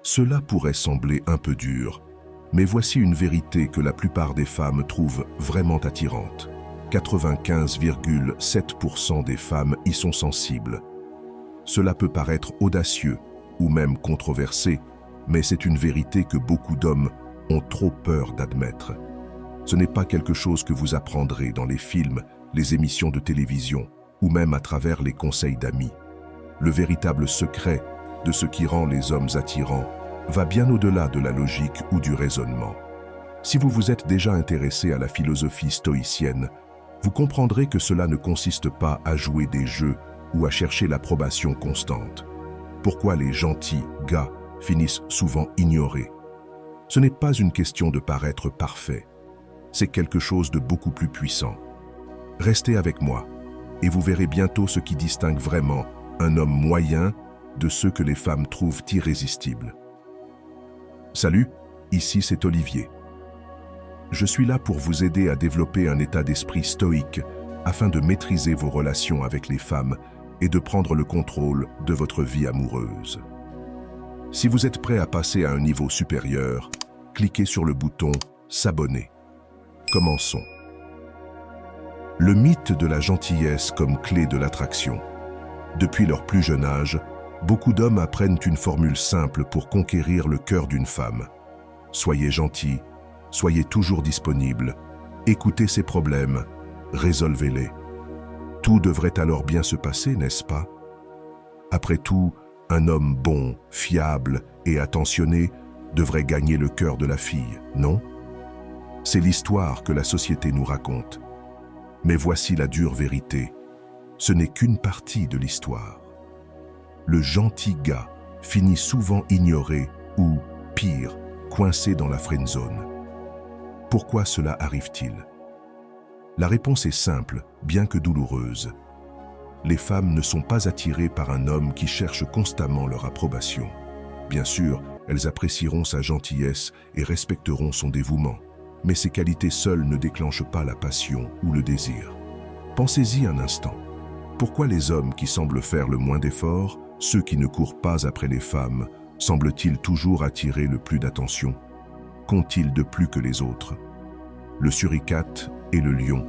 Cela pourrait sembler un peu dur, mais voici une vérité que la plupart des femmes trouvent vraiment attirante. 95,7% des femmes y sont sensibles. Cela peut paraître audacieux ou même controversé, mais c'est une vérité que beaucoup d'hommes ont trop peur d'admettre. Ce n'est pas quelque chose que vous apprendrez dans les films, les émissions de télévision ou même à travers les conseils d'amis. Le véritable secret de ce qui rend les hommes attirants va bien au-delà de la logique ou du raisonnement. Si vous vous êtes déjà intéressé à la philosophie stoïcienne, vous comprendrez que cela ne consiste pas à jouer des jeux ou à chercher l'approbation constante. Pourquoi les gentils gars finissent souvent ignorés? Ce n'est pas une question de paraître parfait, c'est quelque chose de beaucoup plus puissant. Restez avec moi et vous verrez bientôt ce qui distingue vraiment un homme moyen de ceux que les femmes trouvent irrésistibles. Salut, ici c'est Olivier. Je suis là pour vous aider à développer un état d'esprit stoïque afin de maîtriser vos relations avec les femmes et de prendre le contrôle de votre vie amoureuse. Si vous êtes prêt à passer à un niveau supérieur, cliquez sur le bouton « S'abonner ». Commençons. Le mythe de la gentillesse comme clé de l'attraction. Depuis leur plus jeune âge, beaucoup d'hommes apprennent une formule simple pour conquérir le cœur d'une femme. Soyez gentil, soyez toujours disponible, écoutez ses problèmes, résolvez-les. Tout devrait alors bien se passer, n'est-ce pas? Après tout, un homme bon, fiable et attentionné devrait gagner le cœur de la fille, non? C'est l'histoire que la société nous raconte. Mais voici la dure vérité. Ce n'est qu'une partie de l'histoire. Le gentil gars finit souvent ignoré ou, pire, coincé dans la friendzone. Pourquoi cela arrive-t-il? La réponse est simple, bien que douloureuse. Les femmes ne sont pas attirées par un homme qui cherche constamment leur approbation. Bien sûr, elles apprécieront sa gentillesse et respecteront son dévouement. Mais ces qualités seules ne déclenchent pas la passion ou le désir. Pensez-y un instant. Pourquoi les hommes qui semblent faire le moins d'efforts, ceux qui ne courent pas après les femmes, semblent-ils toujours attirer le plus d'attention? Qu'ont-ils de plus que les autres? Le suricate et le lion,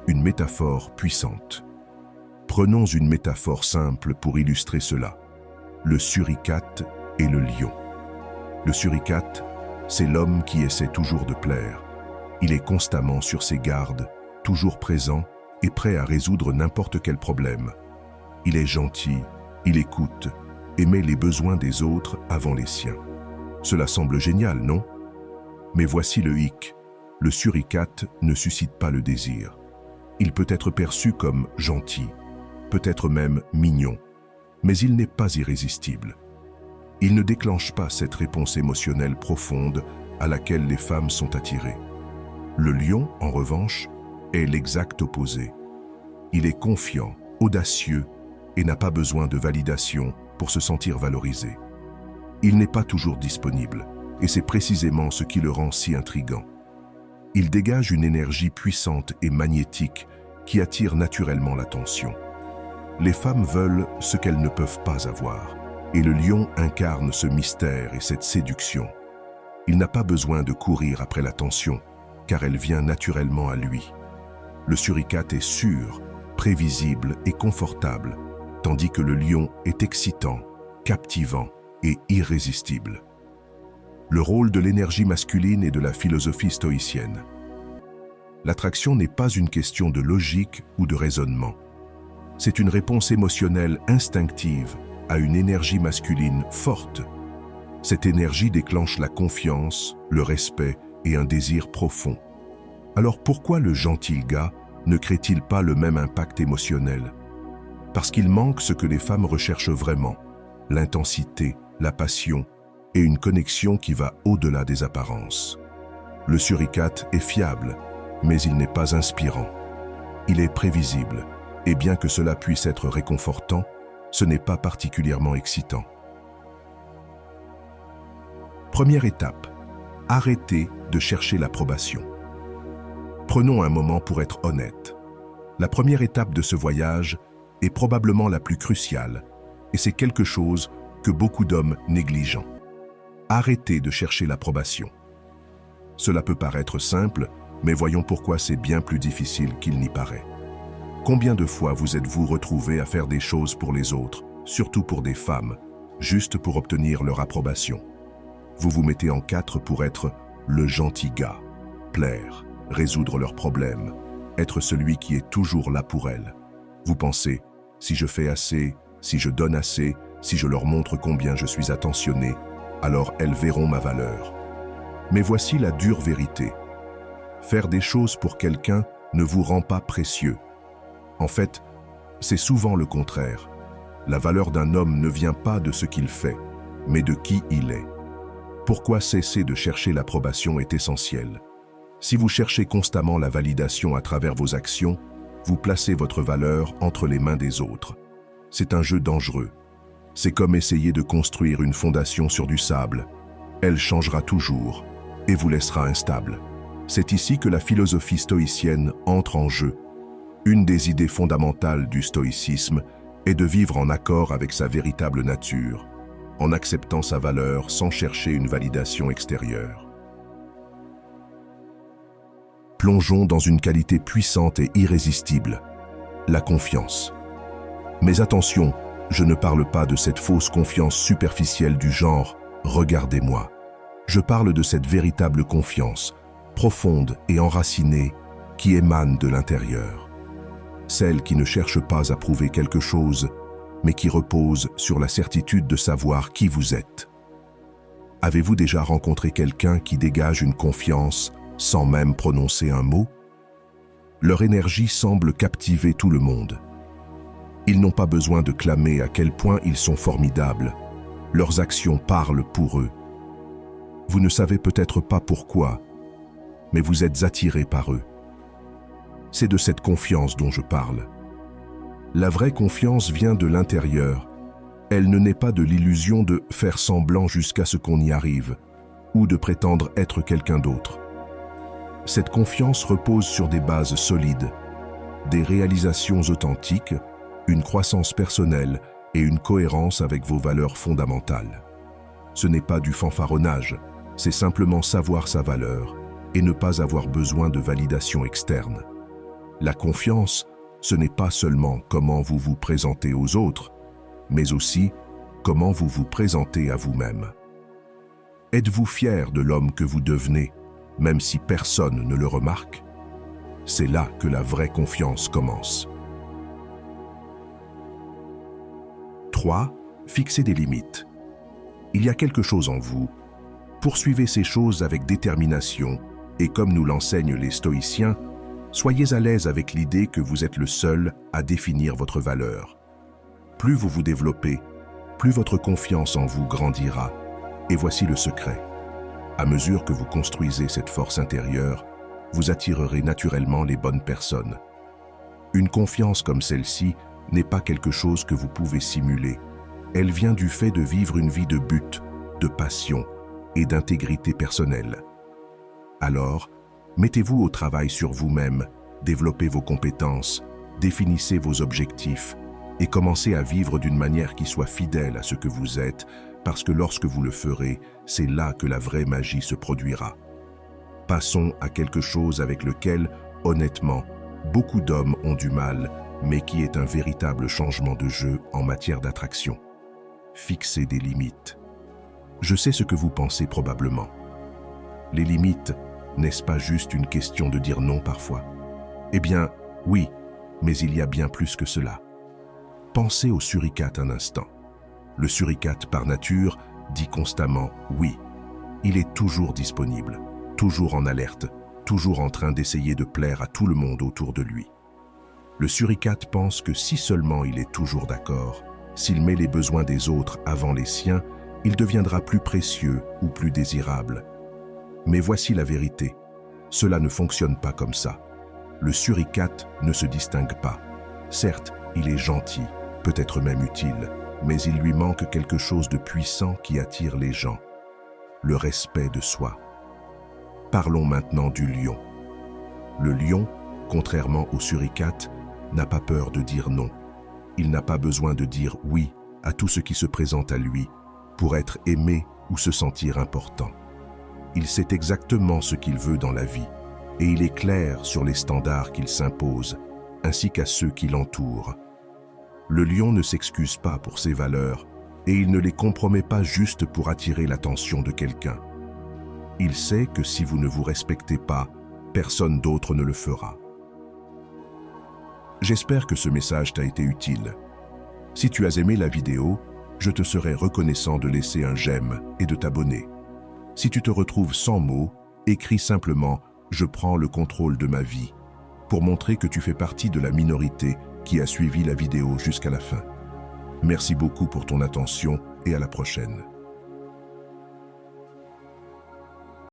une métaphore puissante. Prenons une métaphore simple pour illustrer cela. Le suricate et le lion. Le suricate, c'est l'homme qui essaie toujours de plaire. Il est constamment sur ses gardes, toujours présent et prêt à résoudre n'importe quel problème. Il est gentil, il écoute et met les besoins des autres avant les siens. Cela semble génial, non? Mais voici le hic. Le suricate ne suscite pas le désir. Il peut être perçu comme gentil, peut-être même mignon, mais il n'est pas irrésistible. Il ne déclenche pas cette réponse émotionnelle profonde à laquelle les femmes sont attirées. Le lion, en revanche, est l'exact opposé. Il est confiant, audacieux et n'a pas besoin de validation pour se sentir valorisé. Il n'est pas toujours disponible, et c'est précisément ce qui le rend si intrigant. Il dégage une énergie puissante et magnétique qui attire naturellement l'attention. Les femmes veulent ce qu'elles ne peuvent pas avoir, et le lion incarne ce mystère et cette séduction. Il n'a pas besoin de courir après l'attention, car elle vient naturellement à lui. Le suricate est sûr, prévisible et confortable, tandis que le lion est excitant, captivant et irrésistible. Le rôle de l'énergie masculine et de la philosophie stoïcienne. L'attraction n'est pas une question de logique ou de raisonnement. C'est une réponse émotionnelle instinctive à une énergie masculine forte. Cette énergie déclenche la confiance, le respect et un désir profond. Alors pourquoi le gentil gars ne crée-t-il pas le même impact émotionnel? Parce qu'il manque ce que les femmes recherchent vraiment, l'intensité, la passion et une connexion qui va au-delà des apparences. Le suricate est fiable, mais il n'est pas inspirant. Il est prévisible, et bien que cela puisse être réconfortant, ce n'est pas particulièrement excitant. Première étape, arrêtez de chercher l'approbation. Prenons un moment pour être honnête. La première étape de ce voyage est probablement la plus cruciale, et c'est quelque chose que beaucoup d'hommes négligent. Arrêtez de chercher l'approbation. Cela peut paraître simple, mais voyons pourquoi c'est bien plus difficile qu'il n'y paraît. Combien de fois vous êtes-vous retrouvé à faire des choses pour les autres, surtout pour des femmes, juste pour obtenir leur approbation? Vous vous mettez en quatre pour être le gentil gars, plaire, résoudre leurs problèmes, être celui qui est toujours là pour elles. Vous pensez, si je fais assez, si je donne assez, si je leur montre combien je suis attentionné, alors elles verront ma valeur. Mais voici la dure vérité. Faire des choses pour quelqu'un ne vous rend pas précieux. En fait, c'est souvent le contraire. La valeur d'un homme ne vient pas de ce qu'il fait, mais de qui il est. Pourquoi cesser de chercher l'approbation est essentiel. Si vous cherchez constamment la validation à travers vos actions, vous placez votre valeur entre les mains des autres. C'est un jeu dangereux. C'est comme essayer de construire une fondation sur du sable. Elle changera toujours et vous laissera instable. C'est ici que la philosophie stoïcienne entre en jeu. Une des idées fondamentales du stoïcisme est de vivre en accord avec sa véritable nature, en acceptant sa valeur sans chercher une validation extérieure. Plongeons dans une qualité puissante et irrésistible, la confiance. Mais attention, je ne parle pas de cette fausse confiance superficielle du genre « regardez-moi ». Je parle de cette véritable confiance, profonde et enracinée, qui émane de l'intérieur. Celle qui ne cherche pas à prouver quelque chose, mais qui repose sur la certitude de savoir qui vous êtes. Avez-vous déjà rencontré quelqu'un qui dégage une confiance sans même prononcer un mot? Leur énergie semble captiver tout le monde. Ils n'ont pas besoin de clamer à quel point ils sont formidables. Leurs actions parlent pour eux. Vous ne savez peut-être pas pourquoi, mais vous êtes attiré par eux. C'est de cette confiance dont je parle. La vraie confiance vient de l'intérieur. Elle ne naît pas de l'illusion de faire semblant jusqu'à ce qu'on y arrive, ou de prétendre être quelqu'un d'autre. Cette confiance repose sur des bases solides, des réalisations authentiques, une croissance personnelle et une cohérence avec vos valeurs fondamentales. Ce n'est pas du fanfaronnage, c'est simplement savoir sa valeur et ne pas avoir besoin de validation externe. La confiance, ce n'est pas seulement comment vous vous présentez aux autres, mais aussi comment vous vous présentez à vous-même. Êtes-vous fier de l'homme que vous devenez, même si personne ne le remarque? C'est là que la vraie confiance commence. 3. Fixez des limites. Il y a quelque chose en vous. Poursuivez ces choses avec détermination et comme nous l'enseignent les stoïciens, soyez à l'aise avec l'idée que vous êtes le seul à définir votre valeur. Plus vous vous développez, plus votre confiance en vous grandira. Et voici le secret. À mesure que vous construisez cette force intérieure, vous attirerez naturellement les bonnes personnes. Une confiance comme celle-ci n'est pas quelque chose que vous pouvez simuler. Elle vient du fait de vivre une vie de but, de passion et d'intégrité personnelle. Alors, mettez-vous au travail sur vous-même, développez vos compétences, définissez vos objectifs et commencez à vivre d'une manière qui soit fidèle à ce que vous êtes, parce que lorsque vous le ferez, c'est là que la vraie magie se produira. Passons à quelque chose avec lequel, honnêtement, beaucoup d'hommes ont du mal, mais qui est un véritable changement de jeu en matière d'attraction. Fixez des limites. Je sais ce que vous pensez probablement. Les limites, n'est-ce pas juste une question de dire non parfois? Eh bien, oui, mais il y a bien plus que cela. Pensez au suricate un instant. Le suricate, par nature, dit constamment « oui ». Il est toujours disponible, toujours en alerte, toujours en train d'essayer de plaire à tout le monde autour de lui. Le suricate pense que si seulement il est toujours d'accord, s'il met les besoins des autres avant les siens, il deviendra plus précieux ou plus désirable. Mais voici la vérité. Cela ne fonctionne pas comme ça. Le suricate ne se distingue pas. Certes, il est gentil, peut-être même utile, mais il lui manque quelque chose de puissant qui attire les gens. Le respect de soi. Parlons maintenant du lion. Le lion, contrairement au suricate, n'a pas peur de dire non. Il n'a pas besoin de dire oui à tout ce qui se présente à lui pour être aimé ou se sentir important. Il sait exactement ce qu'il veut dans la vie et il est clair sur les standards qu'il s'impose, ainsi qu'à ceux qui l'entourent. Le lion ne s'excuse pas pour ses valeurs et il ne les compromet pas juste pour attirer l'attention de quelqu'un. Il sait que si vous ne vous respectez pas, personne d'autre ne le fera. J'espère que ce message t'a été utile. Si tu as aimé la vidéo, je te serai reconnaissant de laisser un j'aime et de t'abonner. Si tu te retrouves sans mots, écris simplement « Je prends le contrôle de ma vie » pour montrer que tu fais partie de la minorité qui a suivi la vidéo jusqu'à la fin. Merci beaucoup pour ton attention et à la prochaine.